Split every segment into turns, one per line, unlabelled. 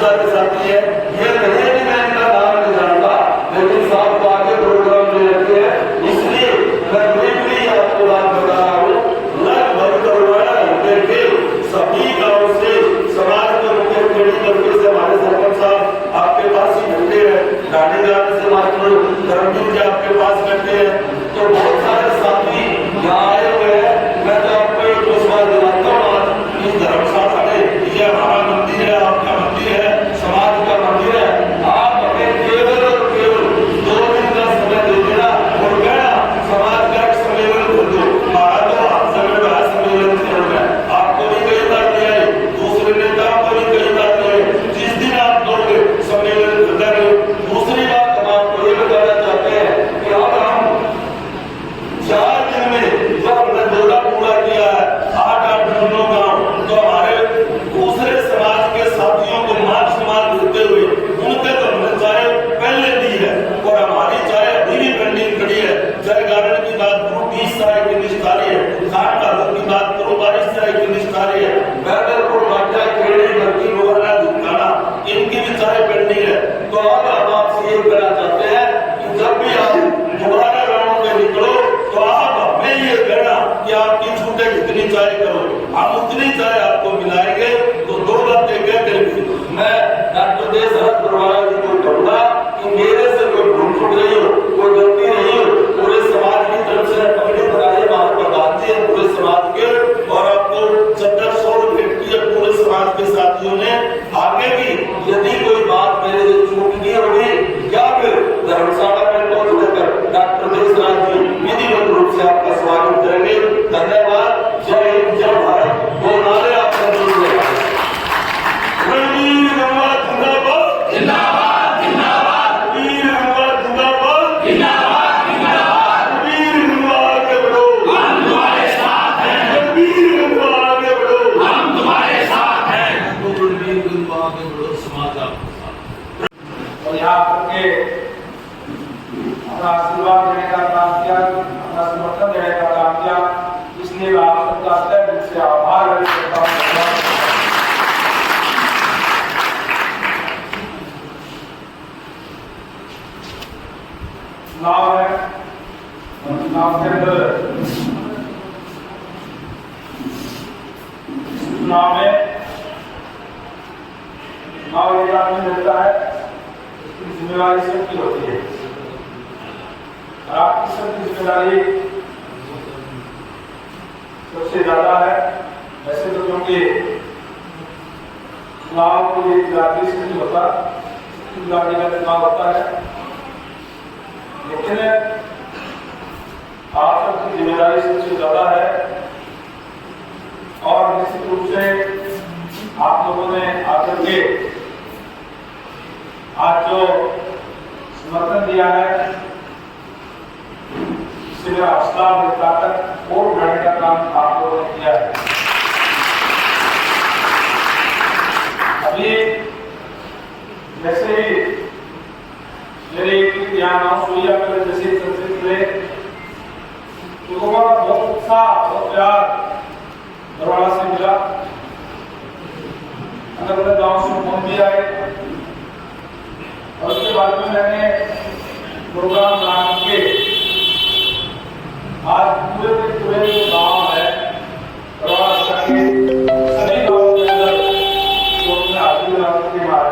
सारे साथी है, ये नहीं कि मैं इनका नाम नहीं जानता, लेकिन साहब को आगे प्रोग्राम में रहते हैं, इसलिए मैं ब्रीफली आपको बात बता रहा हूँ। लगभग बरवाड़ा हल्के के सभी गाँव से समाज के मुख्य कड़ी तरीके से हमारे सरपंच साहब आपके पास ही बैठे हैं, गाड़ी जाने से मात्र धर्मवीर जी आपके पास बैठे हैं, तो बहुत सारे साथी यहाँ आए हुए हैं। मैं तो आपको एक विश्वास दिलाता हूँ, आज इस धर्मशाला में ये हमारा मंदिर है, आपका मंदिर है, समाज का मंदिर है, आप हमें केवल और केवल 2 दिन का समय दे देना और कहना समाज का एक सम्मेलन कर दो। हमारा तो आप समय बड़ा सम्मेलन चल रहा है, आपको भी कई बार दिया है, दूसरे नेताओं को भी कई बार दिया है, जिस दिन आप दोगे सम्मेलन करते रहो। दूसरी बात हम आपको ये बताना चाहते हैं कि अब हम 4 दिन में जब हमने दौरा पूरा किया है 8-8 गाँव, तो हमारे दूसरे समाज के साथियों को मान सम्मान देते हुए उनके तो हमने चाय पहले दी है और हमारी चाय अभी भी पेंडिंग खड़ी है। जल गार्डन की बात करूँ 20 चाय की लिस्ट आ रही है, खान कागज की बात करूँ 22 चाय की लिस्ट आ रही है, बैदरपुर बाटा खेड़ी भर्ती मोहल्ला झुकाना इनकी भी चाय पेंडिंग है। तो अब हम आपसे ये कहना चाहते हैं कि जब भी आप दोबारा गाँव में निकलो तो आप हमें ये कहना कि आपकी छूटे कितनी चाय करो, हम उतनी चाय आपको मिलाएंगे। तो 2 बातें कह करके मैं डॉक्टर देशरथ बरवाड़ा जी को कहूँगा कि मेरे से कोई भूल चूक रही हो, कोई गलती रही हो, पूरे समाज की तरफ से पगड़ी बनाइए, मार प्रधान जी है पूरे समाज के, और आपको 100 भेंट की है पूरे समाज के साथियों ने। आगे भी यदि कोई बात मेरे से चूक गई होगी या फिर धर्मशाला में पहुंच कर डॉक्टर देशराज जी विधिवत रूप से आपका स्वागत करेंगे। धन्यवाद। जय हिंद, जय भारत। वो नारे आपने जोड़ दिया। वीर गंगा जिंदाबाद जिंदाबाद जिंदाबाद, वीर गंगा जिंदाबाद जिंदाबाद जिंदाबाद, वीर गंगा आगे बढ़ो हम तुम्हारे साथ हैं, वीर गंगा आगे बढ़ो हम तुम्हारे साथ हैं, वीर गंगा आगे बढ़ो समाज आपके साथ। और यहाँ के अपना आशीर्वाद देने का काम किया, अपना समर्थन देने का काम किया, इसलिए मैं आप सबका तहे दिल से आभार व्यक्त करता हूँ। चुनाव है, चुनाव के अंदर चुनाव में चुनाव एक आदमी मिलता है, इसकी जिम्मेवारी सबकी होती है, और आपकी सबकी जिम्मेदारी सबसे ज्यादा है। वैसे तो क्योंकि चुनाव को एक बिरादरी से नहीं होता, बिरादरी का चुनाव होता है, लेकिन आप सबकी जिम्मेदारी सबसे ज्यादा है। और निश्चित रूप से आप लोगों ने आकर के आज जो समर्थन दिया है, इससे मेरा हौसला और ताकत और बढ़ाने का काम आप लोगों ने किया है। अभी जैसे ही मेरे यहाँ नाम सुइया मेरे जैसे संस्कृत में लोगों का बहुत उत्साह, बहुत प्यार बरवाड़ा से मिला। अलग अलग गाँव से फोन भी आए, और उसके बाद में मैंने प्रोग्राम बना के आज पूरे के पूरे जो गाँव है बरवाड़ा के सभी गाँव के अंदर तो अपने हाजिर बनाने के बाद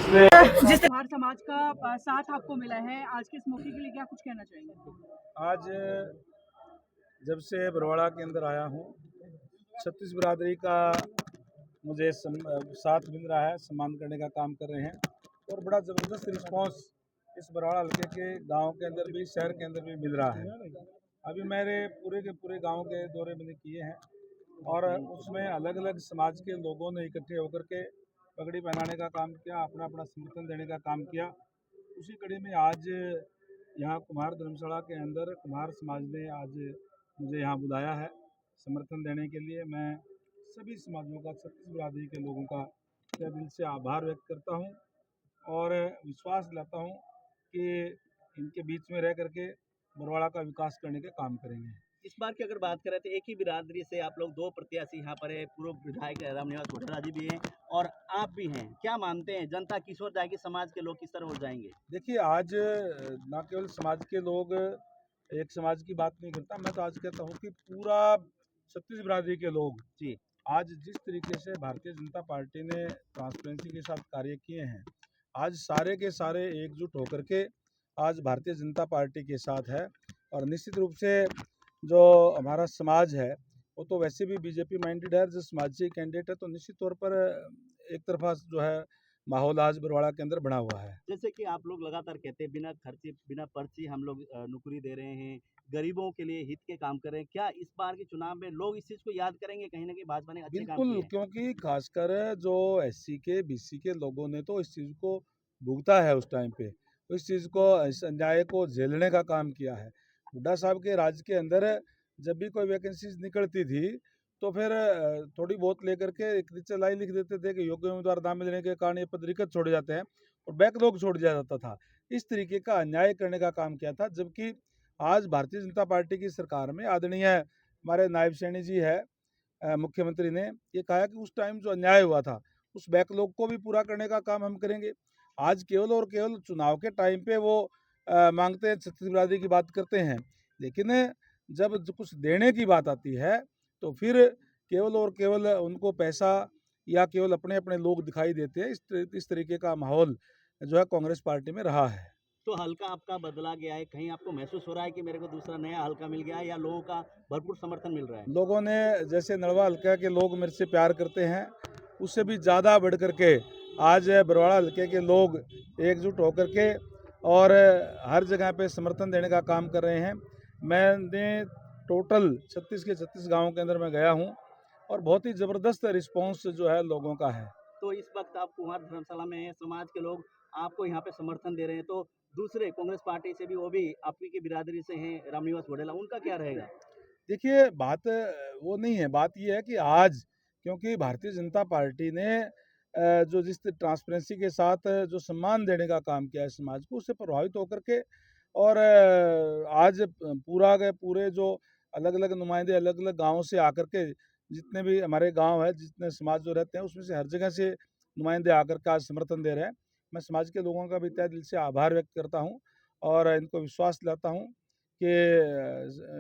जिस तरह समाज का साथ आपको मिला है, आज के इस मौके के लिए क्या कुछ कहना चाहेंगे?
आज जब से बरवाड़ा के अंदर आया हूँ, 36 बिरादरी का मुझे साथ मिल रहा है, सम्मान करने का काम कर रहे हैं, और बड़ा ज़बरदस्त रिस्पांस इस बरवाड़ा हल्के के गांव के अंदर भी, शहर के अंदर भी मिल रहा है। अभी मेरे पूरे के पूरे गांव के दौरे मैंने किए हैं, और उसमें अलग अलग समाज के लोगों ने इकट्ठे होकर के पगड़ी पहनाने का काम किया, अपना अपना समर्थन देने का काम किया। उसी कड़ी में आज यहाँ कुम्हार धर्मशाला के अंदर कुम्हार समाज ने आज मुझे यहाँ बुलाया है समर्थन देने के लिए। मैं सभी समाजों का, 36 बिरादरी के लोगों का तहे दिल से आभार व्यक्त करता हूँ, और विश्वास दिलाता हूँ कि इनके बीच में रह करके बरवाड़ा का विकास करने के काम करेंगे।
इस बार की अगर बात करें तो एक ही बिरादरी से आप लोग दो प्रत्याशी यहाँ पर है, पूर्व विधायक रामनिवास घोटाला जी भी हैं और आप भी हैं। क्या मानते हैं जनता किस ओर जाएगी, समाज के लोग किस तरह हो जाएंगे?
देखिए, आज न केवल समाज के लोग, एक समाज की बात नहीं करता, मैं तो आज कहता हूँ कि पूरा छत्तीस बिरादरी के लोग
जी
आज जिस तरीके से भारतीय जनता पार्टी ने ट्रांसपेरेंसी के साथ कार्य किए हैं, आज सारे के सारे एकजुट होकर के आज भारतीय जनता पार्टी के साथ है। और निश्चित रूप से जो हमारा समाज है वो तो वैसे भी बीजेपी माइंडेड है, जो समाजी कैंडिडेट है, तो निश्चित तौर पर एक तरफा जो है माहौल आज बरवाड़ा के अंदर बना हुआ है।
जैसे कि आप लोग लगातार कहते हैं बिना खर्चे बिना पर्ची हम लोग नौकरी दे रहे हैं, गरीबों के लिए हित के काम कर रहे हैं, क्या इस बार के चुनाव में लोग इस चीज को याद करेंगे? कहीं ना कहीं भाजपा ने अच्छे काम
बिल्कुल,
किए हैं।
क्योंकि खासकर जो एससी के बीसी के लोगों ने तो इस चीज़ को भुगता है उस टाइम पे, तो इस चीज़ को, इस अन्याय को झेलने का काम किया है। हुड्डा साहब के राज के अंदर जब भी कोई वैकेंसीज निकलती थी तो फिर थोड़ी बहुत लेकर के एक नीचे लाइन लिख देते थे कि योग्य उम्मीदवार ना मिलने के कारण ये पद रिक्त छोड़े जाते हैं और बैकलॉग छोड़ दिया जाता था। इस तरीके का अन्याय करने का काम किया था, जबकि आज भारतीय जनता पार्टी की सरकार में आदरणीय हमारे नायब सैनी जी है, मुख्यमंत्री ने ये कहा कि उस टाइम जो अन्याय हुआ था उस बैकलॉग को भी पूरा करने का काम हम करेंगे। आज केवल और केवल चुनाव के टाइम पे वो मांगते हैं, छत्तीस बिरादरी की बात करते हैं, लेकिन जब कुछ देने की बात आती है तो फिर केवल और केवल उनको पैसा या केवल अपने अपने लोग दिखाई देते हैं। इस तरीके का माहौल जो है कांग्रेस पार्टी में रहा है।
तो हल्का आपका बदला गया है, कहीं आपको महसूस हो रहा है कि मेरे को दूसरा नया हल्का मिल गया है या लोगों का भरपूर समर्थन मिल रहा है?
लोगों ने, जैसे नलवा हल्का के लोग मेरे से प्यार करते हैं, उससे भी ज़्यादा बढ़ कर के आज बरवाड़ा हल्के के लोग एकजुट होकर के और हर जगह पे समर्थन देने का काम कर रहे हैं। मैंने टोटल 36 के 36 गाँव के अंदर मैं गया हूँ और बहुत ही ज़बरदस्त रिस्पॉन्स जो है लोगों का है।
तो इस वक्त आप कुमार धर्मशाला में हैं, समाज के लोग आपको यहाँ पे समर्थन दे रहे हैं, तो दूसरे कांग्रेस पार्टी से भी, वो भी आपकी की बिरादरी से हैं, रामनिवास घोटाला, उनका क्या रहेगा?
देखिए, बात वो नहीं है, बात ये है कि आज क्योंकि भारतीय जनता पार्टी ने जो जिस ट्रांसपेरेंसी के साथ जो सम्मान देने का काम किया है समाज को, उससे प्रभावित होकर के और आज पूरा के पूरे जो अलग अलग नुमाइंदे अलग अलग गाँव से आकर के, जितने भी हमारे गांव है, जितने समाज जो रहते हैं, उसमें से हर जगह से नुमाइंदे आकर के आज समर्थन दे रहे हैं। मैं समाज के लोगों का भी तहे दिल से आभार व्यक्त करता हूं और इनको विश्वास दिलाता हूं कि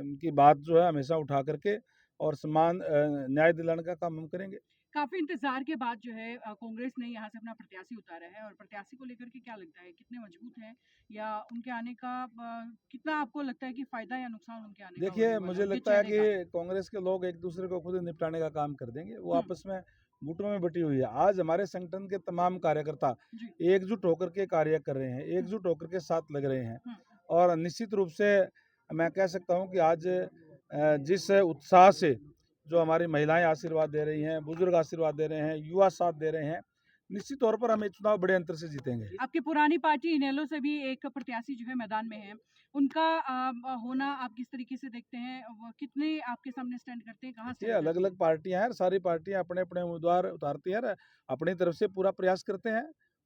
इनकी बात जो है हमेशा उठा करके और समान न्याय दिलाने का काम हम करेंगे।
काफी इंतजार के बाद जो है कांग्रेस ने यहाँ से अपना प्रत्याशी उतारा है, और प्रत्याशी को लेकर के क्या लगता है, कितने मजबूत हैं या उनके आने का कितना आपको लगता है कि फायदा या नुकसान उनके आने का
देखिए,
होने वाला
मुझे
है,
लगता है
जीत जाने
कि कांग्रेस के लोग एक दूसरे को खुद निपटाने का काम कर देंगे। वो
का?
आपस में गुटों में बटी हुई है। आज हमारे संगठन के तमाम कार्यकर्ता
जी।
एकजुट होकर के कार्य कर रहे हैं, एकजुट होकर के साथ लग रहे हैं
हम्म।
और निश्चित रूप से मैं कह सकता हूं कि आज जिस उत्साह से जो हमारी महिलाएं आशीर्वाद दे रही हैं, बुजुर्ग आशीर्वाद दे रहे हैं, युवा साथ दे रहे हैं, निश्चित तौर पर हम ये चुनाव बड़े अंतर से जीतेंगे।
आपकी पुरानी पार्टी इनेलो से भी एक प्रत्याशी जो है मैदान में है, उनका होना आप किस तरीके से देखते हैं? वो कितने आपके सामने स्टैंड करते हैं, कहाँ से
ये अलग अलग पार्टियां हैं, सारी पार्टियां अपने अपने उम्मीदवार उतारती हैं, अपनी तरफ से पूरा प्रयास करते हैं।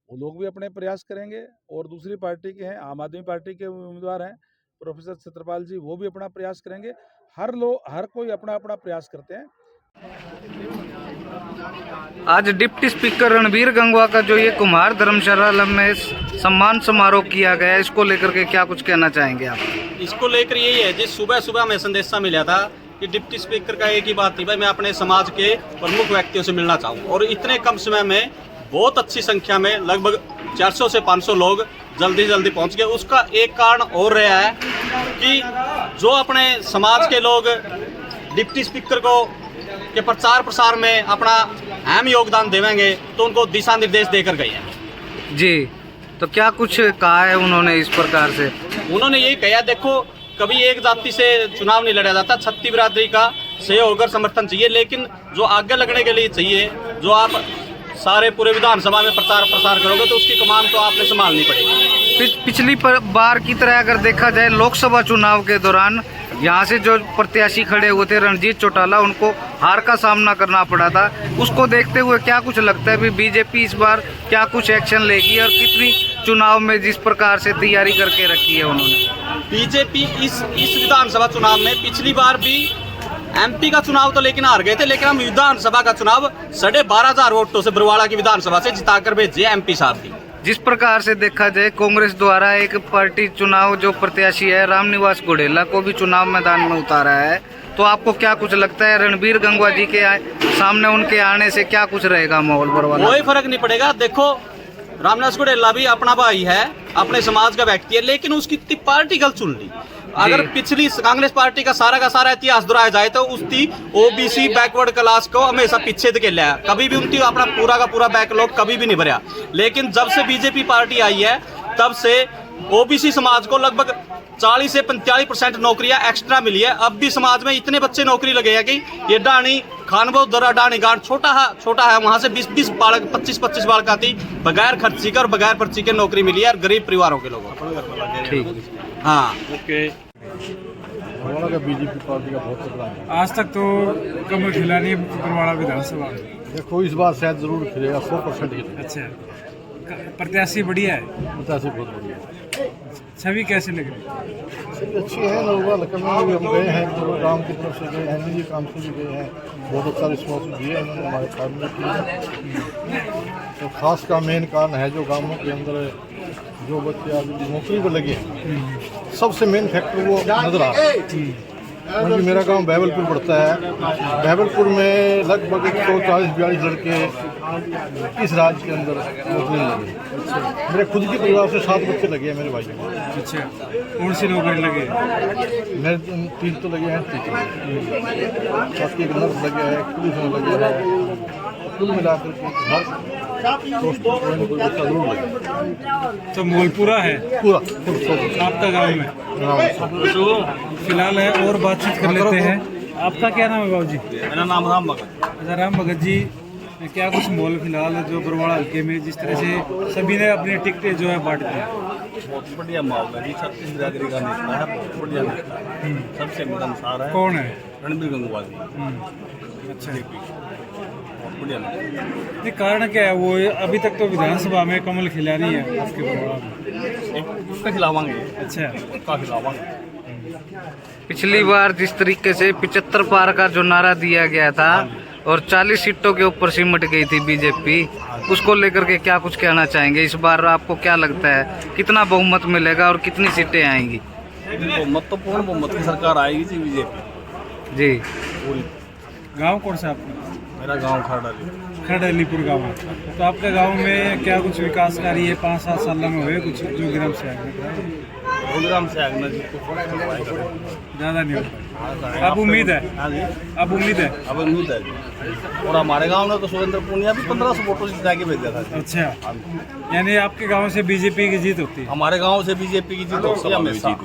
वो लोग भी अपने प्रयास करेंगे और दूसरी पार्टी के हैं, आम आदमी पार्टी के उम्मीदवार हैं प्रोफेसर छत्रपाल जी, वो भी अपना प्रयास करेंगे। हर कोई अपना अपना प्रयास करते हैं।
आज डिप्टी स्पीकर रणबीर गंगवा का जो ये कुमार धर्मशाला में सम्मान समारोह किया गया, इसको लेकर के क्या कुछ कहना चाहेंगे आप?
इसको लेकर यही है, जिस सुबह सुबह हमें संदेशा मिला था कि डिप्टी स्पीकर का एक ही बात थी, भाई मैं अपने समाज के प्रमुख व्यक्तियों से मिलना चाहूँ, और इतने कम समय में बहुत अच्छी संख्या में लगभग 400 से 500 लोग जल्दी पहुँच गए। उसका एक कारण और रहा है कि जो अपने समाज के लोग डिप्टी स्पीकर को के प्रचार प्रसार में अपना अहम योगदान देवेंगे, तो उनको दिशा निर्देश देकर गए हैं।
जी, तो क्या कुछ कहा है उन्होंने इस प्रकार से?
उन्होंने ये कहा, देखो कभी एक जाति से चुनाव नहीं लड़ा जाता, छत्ती बिरादरी का सहयोग और समर्थन चाहिए, लेकिन जो आगे लगने के लिए चाहिए, जो आप सारे पूरे विधानसभा में प्रचार प्रसार करोगे तो उसकी कमान तो आपने संभालनी पड़ेगी।
पिछली बार की तरह अगर देखा जाए, लोकसभा चुनाव के दौरान यहाँ से जो प्रत्याशी खड़े हुए थे रणजीत चौटाला, उनको हार का सामना करना पड़ा था। उसको देखते हुए क्या कुछ लगता है भी बीजेपी इस बार क्या कुछ एक्शन लेगी और कितनी चुनाव में जिस प्रकार से तैयारी करके रखी है उन्होंने?
बीजेपी इस विधानसभा चुनाव में पिछली बार भी एमपी का चुनाव तो लेकिन हार गए थे, लेकिन हम विधानसभा का चुनाव 12,500 वोटों से बरवाड़ा की विधानसभा से जिताकर भेजे एमपी साहब की।
जिस प्रकार से देखा जाए कांग्रेस द्वारा एक पार्टी चुनाव जो प्रत्याशी है रामनिवास घोडेला को भी चुनाव मैदान में उतारा है, तो आपको क्या कुछ लगता है रणबीर गंगवा जी के सामने उनके आने से क्या कुछ रहेगा माहौल बरवाला?
कोई फर्क नहीं पड़ेगा। देखो रामनिवास घोडेला भी अपना भाई है, अपने समाज का व्यक्ति है, लेकिन उसकी पार्टी गलत चुन ली। अगर पिछली कांग्रेस पार्टी का सारा इतिहास दोहराया जाए तो उसकी ओबीसी बैकवर्ड क्लास को हमेशा पीछे धकेला है, कभी भी उनकी अपना पूरा का पूरा बैकलॉग कभी भी नहीं भरा। लेकिन जब से बीजेपी पार्टी आई है तब से ओबीसी समाज को लगभग 40 से 45% नौकरियां एक्स्ट्रा मिली है। अब भी समाज में इतने बच्चे नौकरी लगे हैं कि ये डाणी खानबो दरा डाणी गांड छोटा है वहां से 20 बालक 25 बालक आती बगैर खर्ची का और बगैर पर्ची के नौकरी मिली है और गरीब परिवारों के लोगों को।
ठीक,
हाँ
बरवाड़ा का बीजेपी पार्टी का बहुत तगड़ा है।
आज तक तो कमल खिला नहीं बरवाड़ा विधानसभा में।
देखो इस बार शायद जरूर खिलेगा, 100% खिलेगा।
अच्छा, प्रत्याशी बढ़िया है,
प्रत्याशी बहुत बढ़िया है।
छवि कैसे लग रही?
सभी अच्छी है। लोग लखनऊ भी हम गए हैं, तो गाँव की तरफ से गए हैं, निजी काम से भी गए हैं, बहुत अच्छा रिस्पॉन्स दिए हैं उन्होंने हमारे फार्मूले की। तो खास का मेन कारण है जो गाँवों के अंदर जो बच्चे आज नौकरी पर लगे हैं, सबसे मेन फैक्टर वो नजर आ रहा है। क्योंकि मेरा गांव बहबलपुर पड़ता है, बहबलपुर में लगभग 140-42 लड़के इस राज्य के अंदर नौकरी लगे। मेरे खुद के परिवार से 7 बच्चे लगे हैं मेरे भाई को।
अच्छा, कौन सी नौकरी लगे?
मेरे 3 तो लगे हैं, बाकी एक नर्स लगे हैं, पुलिस में लगे हैं, कुल मिलाकर के हर दोस्तों कोई ना कोई बच्चा जरूर लगे।
तो मोलपुरा है
पूरा
आपका गाँव में? फिलहाल है और बातचीत कर लेते हैं। आपका क्या नाम है बाबू जी?
मेरा नाम राम भगत।
अच्छा, राम भगत जी, क्या कुछ माहौल फिलहाल जो बरवाड़ा हल्के में जिस तरह से सभी ने अपनी टिकटें जो है बांट दी?
बहुत बढ़िया माहौल है जी, 36 बिरादरी का नेता है, बहुत बढ़िया नेता है, सबसे मिलनसार है।
कौन है?
रणबीर गंगवा जी।
अच्छा,
बहुत बढ़िया नेता।
ये कारण क्या है? वो अभी तक तो विधानसभा में कमल खिला नहीं है उसके बरवाड़ा में।
उसका खिलावांगे।
अच्छा,
उसका खिलावांगे।
पिछली बार जिस तरीके से 75 पार का जो नारा दिया गया था और 40 सीटों के ऊपर सिमट गई थी बीजेपी, उसको लेकर के क्या कुछ कहना चाहेंगे? इस बार आपको क्या लगता है कितना बहुमत मिलेगा और कितनी सीटें आएंगी?
बहुमत तो पूर्ण बहुमत की सरकार आएगी जी बीजेपी
जी।
पूरी।
गांव कौन सा आपका?
मेरा गांव खरडाली।
खरडलीपुर गाँव है। तो आपके गांव में क्या कुछ विकास कार्य है 5-7 साल में हुए कुछ जो ग्राम से आगे?
प्रोग्राम से आगना जी कुछ
ज़्यादा नहीं होता। अब उम्मीद है?
हाँ जी,
अब उम्मीद है?
अब उम्मीद है जी। और हमारे गांव में तो सुरेंद्र पूनिया भी 1500 वोटों से जिता के भेजा था।
अच्छा, यानी आपके गांव से बीजेपी की जीत होती है?
हमारे गांव से बीजेपी की जीत होती है हमेशा।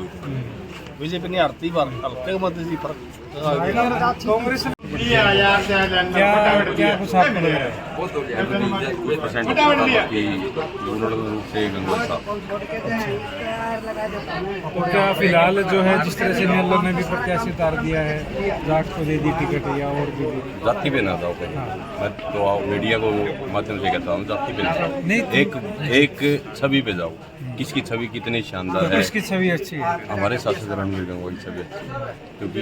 बीजेपी नहीं हारती बार, हल्के मत जी फर्क।
कांग्रेस क्या कुछ आपको लग रहा है? और क्या फिलहाल जो है जिस तरह से नेल्लोर ने भी प्रत्याशी उतार दिया है, जाट को दे दी टिकट या और भी
जाति पे ना जाओ मैं तो मीडिया को माध्यम से कहता हूँ, जाति पे ना जाओ,
नहीं
एक छवि पे जाओ। किसकी छवि कितनी शानदार है?
इसकी छवि अच्छी है।
हमारे शासक रणबीर गंगवा की छवि अच्छी है, क्योंकि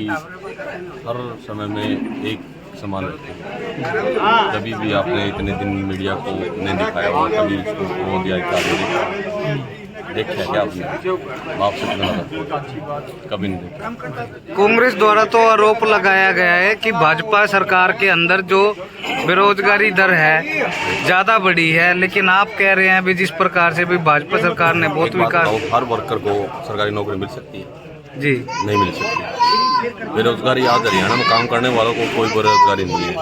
हर समय में एक समान रहते हैं। कभी भी आपने इतने दिन मीडिया को नहीं दिखाया हो, कभी उसको खो दिया देखा क्या आपने? आपसे कभी नहीं देखा।
कांग्रेस द्वारा तो आरोप लगाया गया है कि भाजपा सरकार के अंदर जो बेरोजगारी दर है ज्यादा बढ़ी है, लेकिन आप कह रहे हैं भी जिस प्रकार से भी भाजपा सरकार ने बहुत विकास।
हर वर्कर को सरकारी नौकरी मिल सकती है?
जी
नहीं मिल सकती। बेरोजगारी आज हरियाणा में काम करने वालों को कोई बेरोजगारी नहीं है।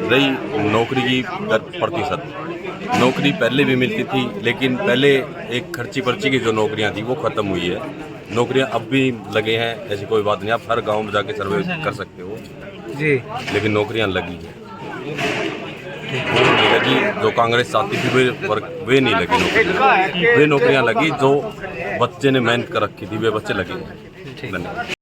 रही नौकरी की प्रतिशत, नौकरी पहले भी मिलती थी, लेकिन पहले एक खर्ची पर्ची की जो नौकरियां थी वो खत्म हुई है। नौकरियां अब भी लगे हैं, ऐसी कोई बात नहीं, आप हर गांव में जाके सर्वे कर सकते हो
जी,
लेकिन नौकरियां लगी हैं। वो नहीं लगी जो कांग्रेस चाहती थी, वे नहीं लगी नौकरियां। वे नौकरियां लगी जो बच्चे ने मेहनत कर रखी थी, वे बच्चे लगे हैं। धन्यवाद।